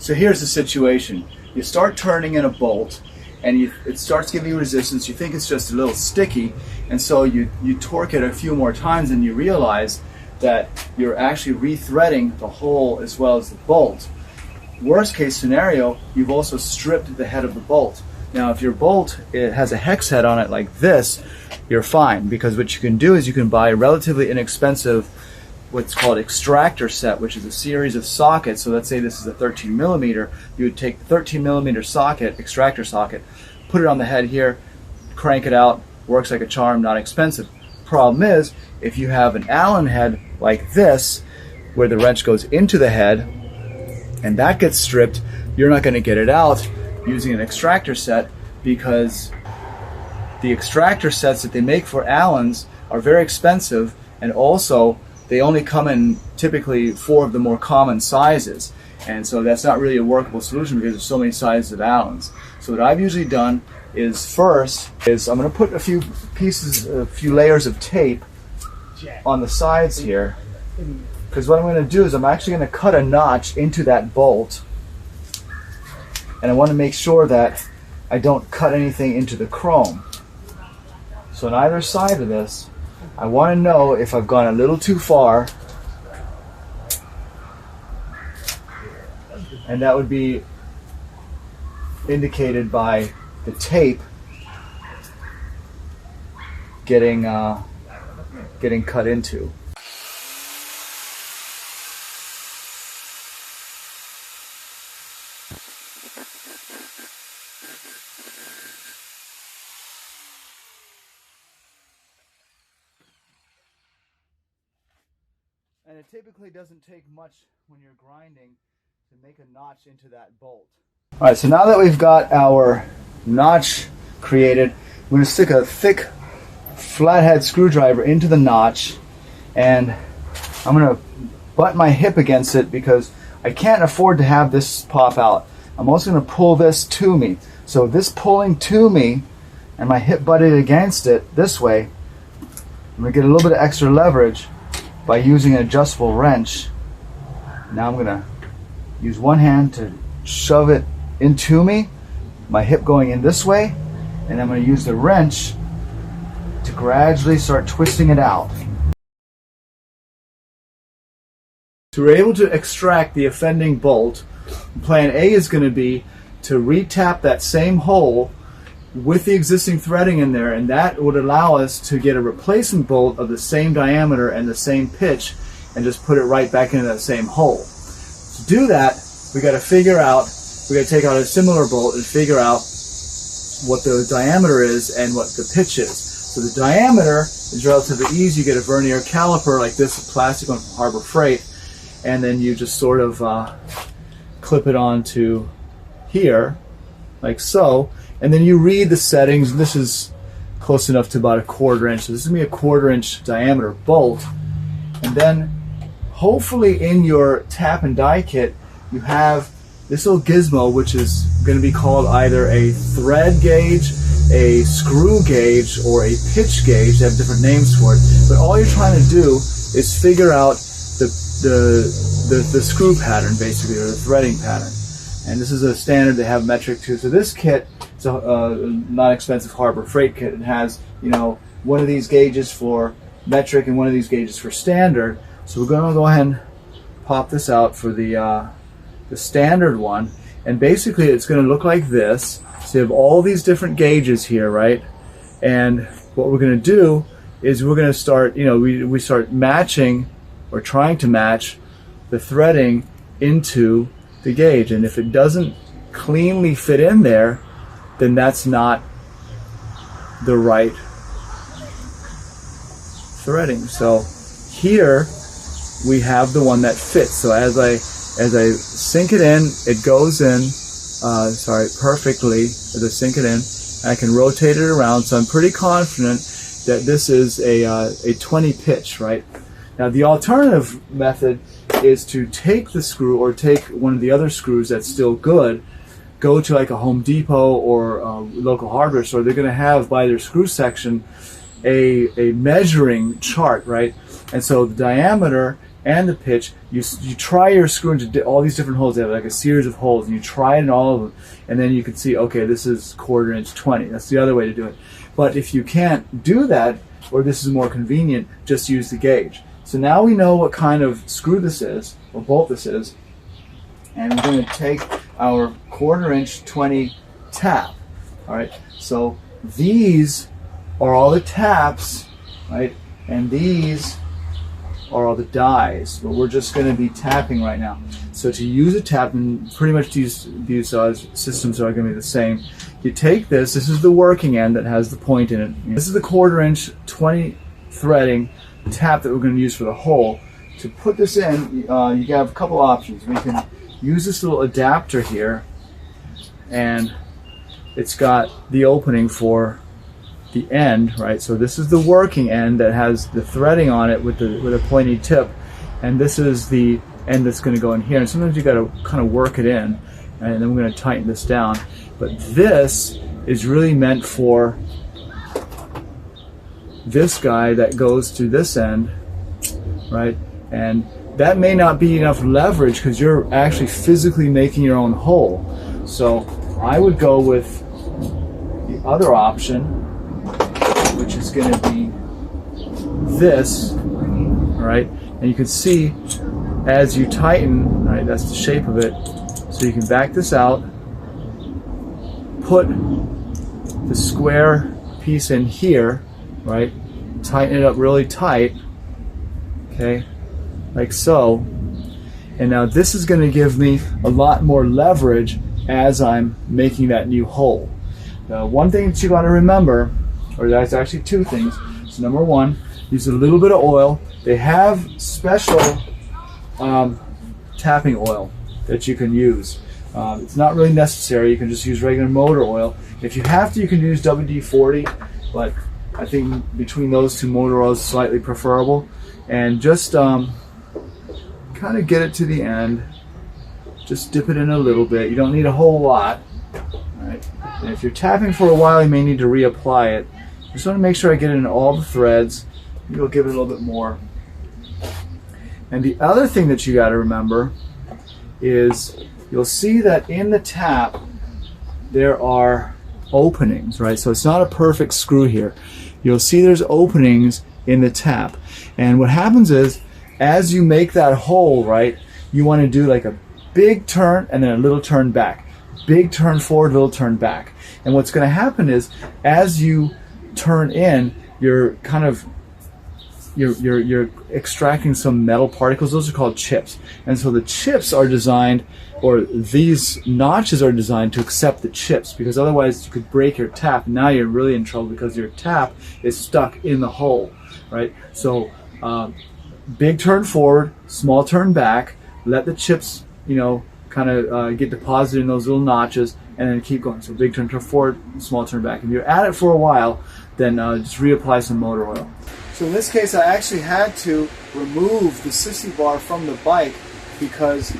So here's the situation. You start turning in a bolt and it starts giving you resistance. You think it's just a little sticky, and so you torque it a few more times and you realize that you're actually rethreading the hole as well as the bolt. Worst case scenario, you've also stripped the head of the bolt. Now if your bolt has a hex head on it like this, you're fine, because what you can do is you can buy a relatively inexpensive what's called extractor set, which is a series of sockets. So let's say this is a 13 millimeter. You would take the 13 millimeter socket, extractor socket, put it on the head here, crank it out, works like a charm, not expensive. Problem is, if you have an Allen head like this, where the wrench goes into the head, and that gets stripped, you're not going to get it out using an extractor set, because the extractor sets that they make for Allens are very expensive, and also they only come in typically 4 of the more common sizes, and so that's not really a workable solution because there's so many sizes of Allens. So what I've usually done is I'm going to put a few layers of tape on the sides here, because what I'm going to do is I'm actually going to cut a notch into that bolt, and I want to make sure that I don't cut anything into the chrome. So on either side of this, I want to know if I've gone a little too far, and that would be indicated by the tape getting cut into. And it typically doesn't take much when you're grinding to make a notch into that bolt. Alright, so now that we've got our notch created, we're going to stick a thick flathead screwdriver into the notch, and I'm going to butt my hip against it because I can't afford to have this pop out. I'm also going to pull this to me. So this pulling to me and my hip butted against it this way, I'm going to get a little bit of extra leverage by using an adjustable wrench. Now I'm going to use one hand to shove it into me, my hip going in this way, and I'm going to use the wrench to gradually start twisting it out. So we're able to extract the offending bolt. Plan A is going to be to retap that same hole with the existing threading in there, and that would allow us to get a replacement bolt of the same diameter and the same pitch and just put it right back into that same hole. To do that, we got to take out a similar bolt and figure out what the diameter is and what the pitch is. So the diameter is relatively easy. You get a vernier caliper like this, a plastic one from Harbor Freight, and then you just sort of clip it onto here, like so, and then you read the settings. This is close enough to about 1/4 inch, so this is going to be a 1/4 inch diameter bolt. And then hopefully in your tap and die kit you have this little gizmo, which is going to be called either a thread gauge, a screw gauge, or a pitch gauge. They have different names for it, but all you're trying to do is figure out the screw pattern, basically, or the threading pattern. And this is a standard. They have metric too. So this kit is a non-expensive Harbor Freight kit. It has, one of these gauges for metric and one of these gauges for standard. So we're going to go ahead and pop this out for the standard one, and basically it's going to look like this. So you have all these different gauges here, right? And what we're going to do is we're going to start, we start matching or trying to match the threading into the gauge, and if it doesn't cleanly fit in there, then that's not the right threading. So here we have the one that fits. So as I sink it in, it goes in perfectly. As I sink it in, I can rotate it around, so I'm pretty confident that this is a 20 pitch, right? Now the alternative method is to take the screw, or take one of the other screws that's still good, go to like a Home Depot or a local hardware store. They're going to have by their screw section a measuring chart, right? And so the diameter and the pitch, you try your screw into all these different holes. They have like a series of holes, and you try it in all of them, and then you can see, okay, this is 1/4 inch 20. That's the other way to do it. But if you can't do that, or this is more convenient, just use the gauge. So now we know what kind of screw this is, or bolt this is, and we're going to take our 1/4 inch 20 tap. All right, so these are all the taps, right, and these are all the dies, but we're just going to be tapping right now. So to use a tap, and pretty much these systems are going to be the same. You take this is the working end that has the point in it. This is the 1/4 inch 20 threading tap that we're going to use for the hole. To put this in, you have a couple options. We can use this little adapter here, and it's got the opening for the end, right? So this is the working end that has the threading on it with a pointy tip, and this is the end that's going to go in here. And sometimes you got to kind of work it in, and then we're going to tighten this down. But this is really meant for this guy that goes to this end, right? And that may not be enough leverage because you're actually physically making your own hole. So I would go with the other option, which is going to be this, right? And you can see as you tighten, right, that's the shape of it. So you can back this out, put the square piece in here, right? Tighten it up really tight, okay, like so. And now this is going to give me a lot more leverage as I'm making that new hole. Now, one thing that you got to remember, or that's actually two things. So number one, use a little bit of oil. They have special tapping oil that you can use. It's not really necessary. You can just use regular motor oil. If you have to, you can use WD-40, but I think between those two, motor oil is slightly preferable. And just kind of get it to the end. Just dip it in a little bit. You don't need a whole lot. All right. And if you're tapping for a while, you may need to reapply it. Just want to make sure I get it in all the threads. Maybe I'll give it a little bit more. And the other thing that you got to remember is you'll see that in the tap there are openings, right? So it's not a perfect screw here. You'll see there's openings in the tap. And what happens is, as you make that hole, right, you want to do like a big turn and then a little turn back. Big turn forward, little turn back. And what's going to happen is, as you turn in, you're kind of you're extracting some metal particles. Those are called chips. And so the chips are designed, or these notches are designed to accept the chips, because otherwise you could break your tap. Now you're really in trouble because your tap is stuck in the hole, right? So big turn forward, small turn back, let the chips, kind of get deposited in those little notches, and then keep going. So big turn forward, small turn back. If you're at it for a while, then just reapply some motor oil. So in this case, I actually had to remove the sissy bar from the bike because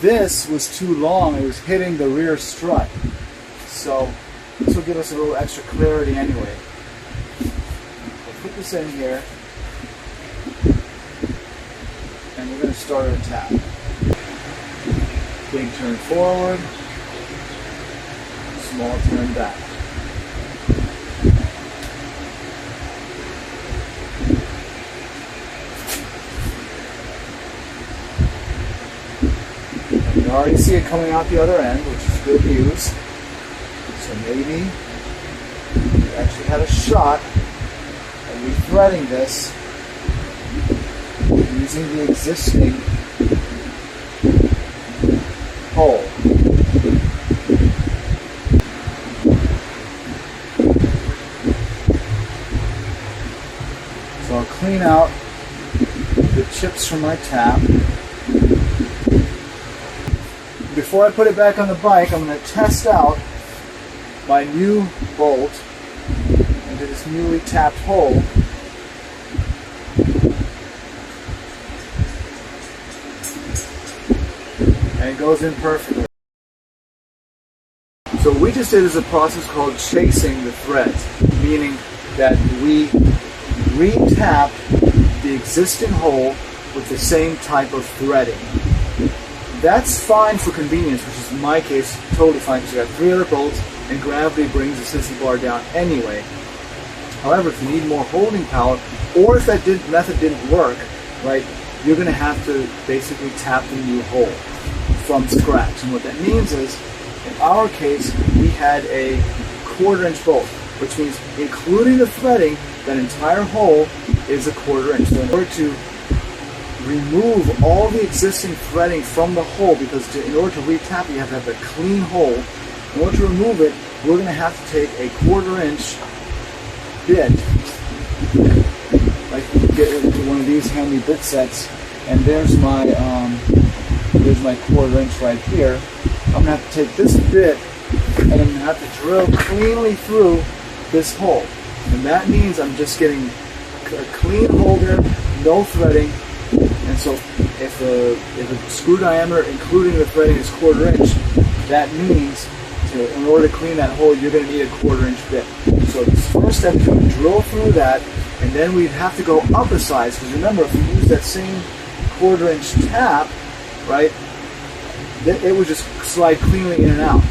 this was too long. It was hitting the rear strut. So this will give us a little extra clarity anyway. We'll put this in here, and we're going to start our tap. Big turn forward, small turn back. You already see it coming out the other end, which is good news. So maybe we actually had a shot at rethreading this using the existing hole. So I'll clean out the chips from my tap. Before I put it back on the bike, I'm going to test out my new bolt into this newly tapped hole. And it goes in perfectly. So what we just did is a process called chasing the threads, meaning that we re-tapped the existing hole with the same type of threading. That's fine for convenience, which is in my case totally fine because you got 3 other bolts and gravity brings the sissy bar down anyway. However, if you need more holding power, or if that method didn't work, right, you're going to have to basically tap the new hole from scratch. And what that means is, in our case, we had a 1/4 inch bolt, which means including the threading, that entire hole is a 1/4 inch. So in order to remove all the existing threading from the hole, because in order to retap, you have to have a clean hole. In order to remove it, we're going to have to take a 1/4 inch bit, like you get one of these handy bit sets, and there's my 1/4 inch right here. I'm going to have to take this bit and I'm going to have to drill cleanly through this hole. And that means I'm just getting a clean hole there, no threading. And so if a screw diameter, including the threading, is 1/4 inch, that means in order to clean that hole, you're going to need a 1/4 inch bit. So the first step is to drill through that, and then we'd have to go up a size, because remember, if we use that same 1/4 inch tap, right, it would just slide cleanly in and out.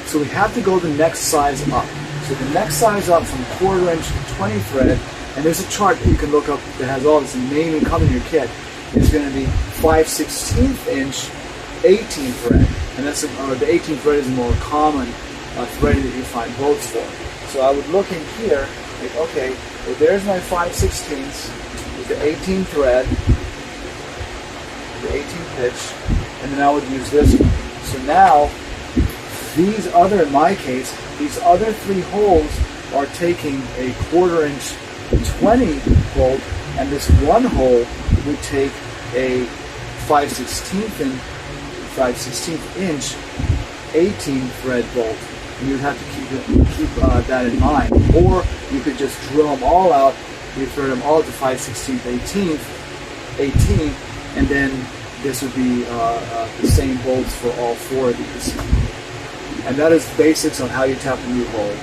So we have to go the next size up. So the next size up from 1/4 inch to 20 thread, and there's a chart that you can look up that has all this naming coming in your kit, is going to be 5/16 inch 18 thread. And that's the 18 thread is a more common threading that you find bolts for. So I would look in here, like, okay, well, there's my 5/16 with the 18 thread, the 18 pitch, and then I would use this one. So now, in my case, these other 3 holes are taking a 1/4 inch 20 bolt, and this one hole would take a 5/16 inch 18 thread bolt. And you'd have to keep that in mind. Or you could just drill them all out, you thread them all to 5/16 18, and then this would be the same bolts for all 4 of these. And that is basics on how you tap a new hole.